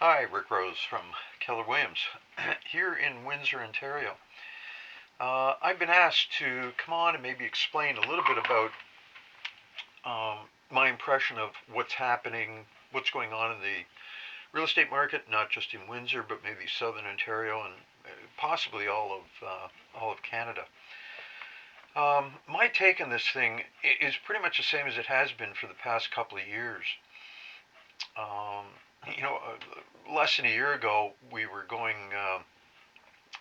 Hi, Rick Rose from Keller Williams here in Windsor, Ontario. I've been asked to come on and maybe explain a little bit about my impression of what's happening, what's going on in the real estate market, not just in Windsor, but maybe Southern Ontario and possibly all of Canada. My take on this thing is pretty much the same as it has been for the past couple of years. Um, Less than a year ago, we were going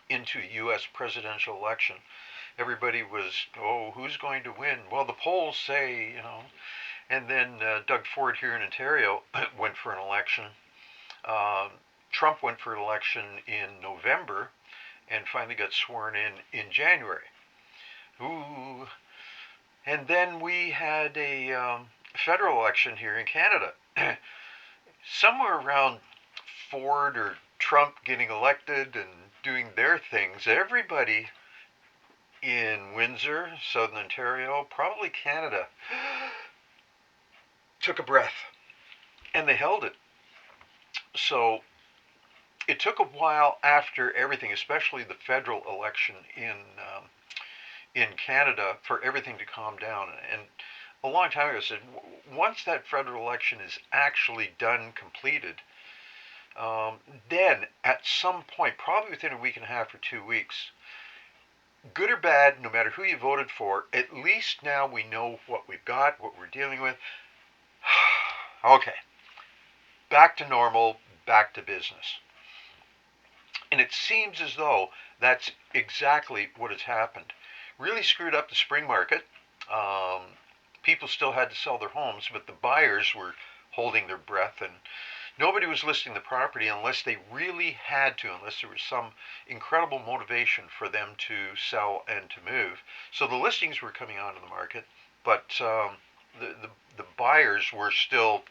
into U.S. presidential election. Everybody was, oh, who's going to win? Well, the polls say. And then Doug Ford here in Ontario went for an election. Uh, Trump went for an election in November and finally got sworn in January. Ooh. And then we had a federal election here in Canada. Somewhere around Ford or Trump getting elected and doing their things, everybody in Windsor, Southern Ontario, probably Canada, took a breath and they held it. So it took a while after everything, especially the federal election in Canada, for everything to calm down. And a long time ago, I said once that federal election is actually done, completed, um, then at some point, probably within a week and a half or 2 weeks, good or bad, no matter who you voted for, at least now we know what we've got, what we're dealing with. Okay, back to normal, back to business. And it seems as though that's exactly what has happened. Really screwed up the spring market. People still had to sell their homes, but the buyers were holding their breath, and nobody was listing the property unless they really had to, unless there was some incredible motivation for them to sell and to move. So the listings were coming onto the market, but the buyers were still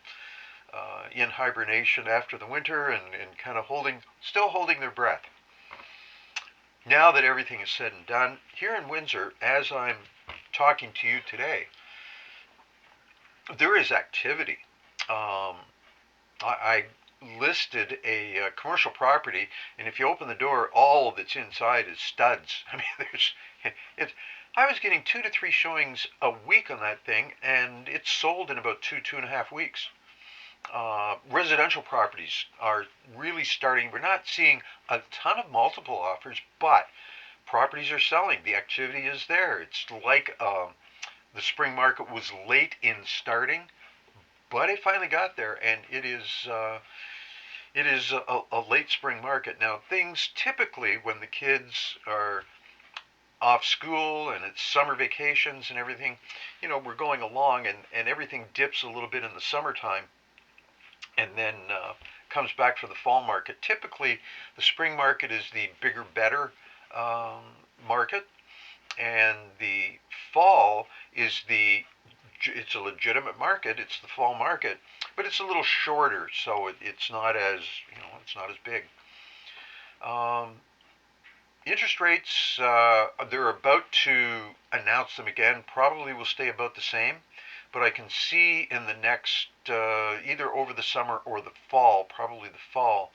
in hibernation after the winter and kind of still holding their breath. Now that everything is said and done, here in Windsor, as I'm talking to you today, there is activity. Um, I listed a commercial property, and if you open the door, all that's inside is studs. I mean, it's. I was getting 2 to 3 showings a week on that thing, and it's sold in about 2.5 weeks. Residential properties are really starting. We're not seeing a ton of multiple offers, but properties are selling. The activity is there. It's like the spring market was late in starting, but it finally got there, and it is a late spring market. Now, things typically when the kids are off school and it's summer vacations and everything, we're going along and everything dips a little bit in the summertime and then comes back for the fall market. Typically, the spring market is the bigger, better um, market, and the fall is it's a legitimate market. It's the fall market, but it's a little shorter, so it's not as it's not as big. Um, Interest rates, they're about to announce them again. Probably will stay about the same, but I can see in the next either over the summer or the fall, probably the fall,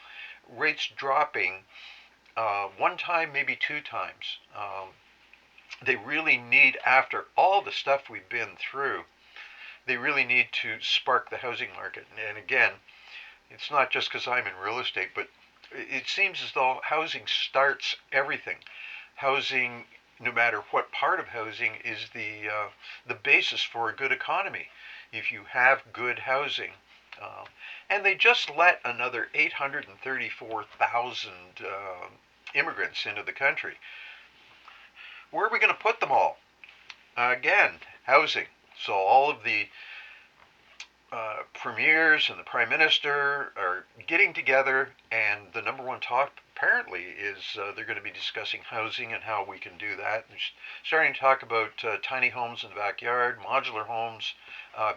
rates dropping one time, maybe two times. They really need, after all the stuff we've been through, they really need to spark the housing market. And again, it's not just because I'm in real estate, but it seems as though housing starts everything. Housing, no matter what part of housing, is the basis for a good economy. If you have good housing, and they just let another 834,000 immigrants into the country. Where are we going to put them all? Again, housing. So all of the premiers and the prime minister are getting together, and the number one talk apparently is they're going to be discussing housing and how we can do that. They're starting to talk about tiny homes in the backyard, modular homes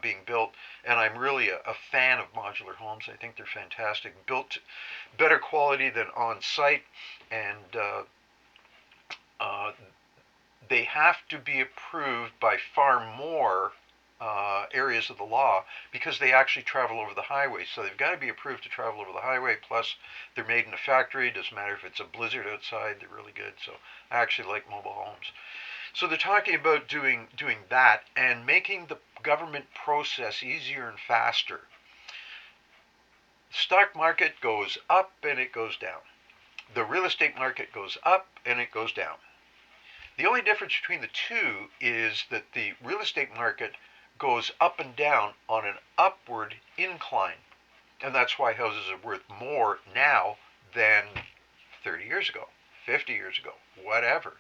being built, and I'm really a fan of modular homes. I think they're fantastic, built better quality than on site, and uh, they have to be approved by far more areas of the law because they actually travel over the highway. So they've got to be approved to travel over the highway. Plus, they're made in a factory. Doesn't matter if it's a blizzard outside. They're really good. So I actually like mobile homes. So they're talking about doing that and making the government process easier and faster. The stock market goes up and it goes down. The real estate market goes up and it goes down. The only difference between the two is that the real estate market goes up and down on an upward incline. And that's why houses are worth more now than 30 years ago, 50 years ago, whatever.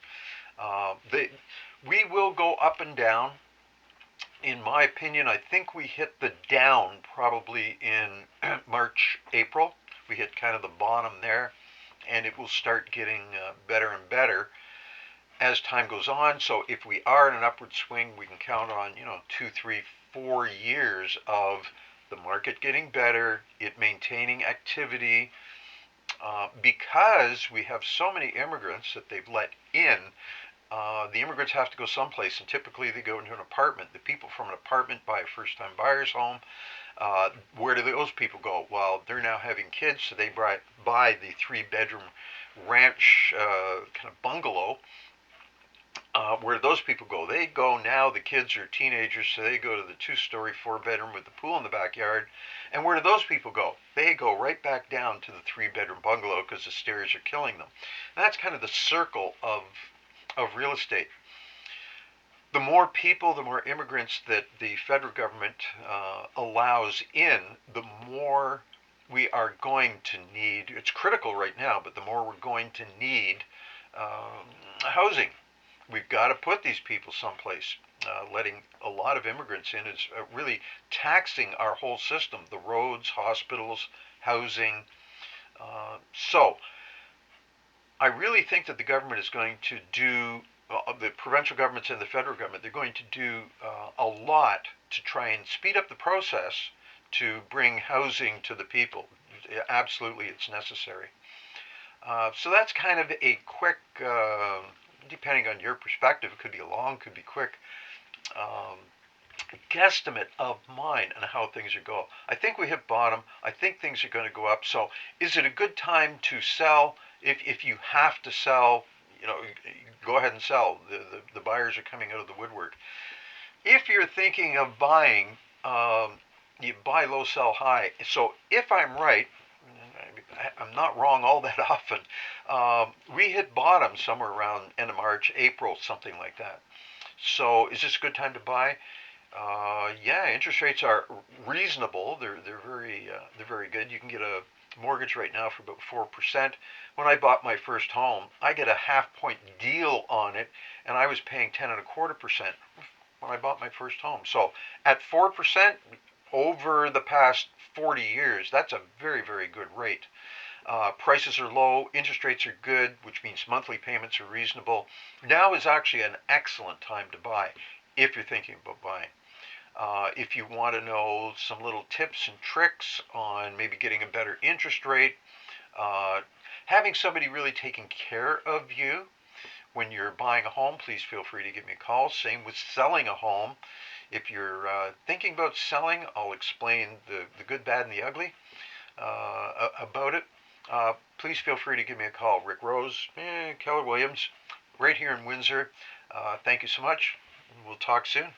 We will go up and down. In my opinion, I think we hit the down probably in March, April. We hit kind of the bottom there, and it will start getting better and better as time goes on. So if we are in an upward swing, we can count on 2, 3, 4 years of the market getting better, it maintaining activity, because we have so many immigrants that they've let in. The immigrants have to go someplace, and typically they go into an apartment. The people from an apartment buy a first-time buyer's home. Where do those people go? Well, they're now having kids, so they buy the three-bedroom ranch kind of bungalow. Where do those people go? They go now, the kids are teenagers, so they go to the two-story, four-bedroom with the pool in the backyard. And where do those people go? They go right back down to the three-bedroom bungalow because the stairs are killing them. And that's kind of the circle of real estate. The more people, the more immigrants that the federal government allows in, the more we are going to need. It's critical right now, but the more we're going to need housing. We've got to put these people someplace. Letting a lot of immigrants in is really taxing our whole system, the roads, hospitals, housing. So I really think that the government is going to do, the provincial governments and the federal government, they're going to do a lot to try and speed up the process to bring housing to the people. Absolutely, it's necessary. So that's kind of a quick, depending on your perspective, it could be long, could be quick, guesstimate of mine on how things are going. I think we hit bottom. I think things are going to go up. So is it a good time to sell? If you have to sell, go ahead and sell. The buyers are coming out of the woodwork. If you're thinking of buying, you buy low, sell high. So if I'm right, I'm not wrong all that often. We hit bottom somewhere around end of March, April, something like that. So is this a good time to buy? Yeah, interest rates are reasonable. They're very good. You can get a mortgage right now for about 4%. When I bought my first home, I get a half-point deal on it, and I was paying 10.25% when I bought my first home. So at 4% over the past 40 years, that's a very, very good rate. Prices are low, interest rates are good, which means monthly payments are reasonable. Now is actually an excellent time to buy if you're thinking about buying. If you want to know some little tips and tricks on maybe getting a better interest rate, having somebody really taking care of you when you're buying a home, please feel free to give me a call. Same with selling a home. If you're thinking about selling, I'll explain the good, bad, and the ugly about it. Please feel free to give me a call. Rick Rose, Keller Williams, right here in Windsor. Thank you so much. We'll talk soon.